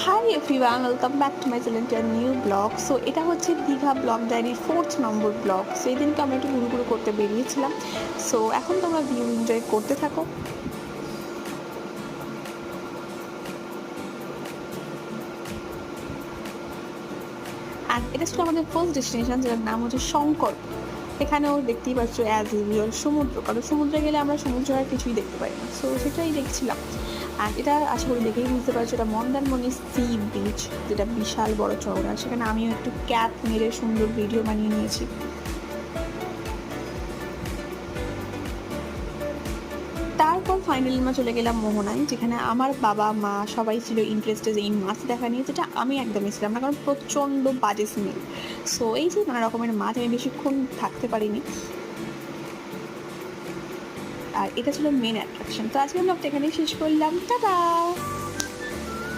Hi everyone, welcome back to my channel to new blog. So এটা হচ্ছে Digha blog ডায়েরির 4th নম্বর blog. So এই দিনকে আমি একটু ঘুরু করতে বেরিয়েছিলাম। সো এখন তোমরা ভিউ এনজয় করতে থাকো। আর এটা ছিল আমাদের ফার্স্ট ডেস্টিনেশন, যার নাম হচ্ছে শঙ্কর। এখানেও দেখতেই পাচ্ছ অ্যাজ ইউজুয়াল সমুদ্র, কারণ সমুদ্রে গেলে আমরা সমুদ্র আর কিছুই দেখতে পাই না। সো সেটাই দেখছিলাম। আর এটা আশা করি দেখেই বুঝতে পারছো, এটা মন্দারমণি সি বিচ, যেটা বিশাল বড় চওড়া। সেখানে আমিও একটু ক্যাপ মেরে সুন্দর ভিডিও বানিয়ে নিয়েছি। তারপর ফাইনালি আমরা চলে গেলাম মোহনায়, যেখানে আমার বাবা মা সবাই ছিল ইন্টারেস্টেড এই মাছ দেখা নিয়ে, যেটা আমি একদমই ছিলাম না, কারণ প্রচণ্ড বাজে স্মেল। সো এই যে নানা রকমের মাছ, আমি বেশিক্ষণ থাকতে পারিনি। আর এটা ছিল মেন অ্যাট্রাকশন। তো আজকে ব্লগটা এখানেই শেষ করলাম, টাটা।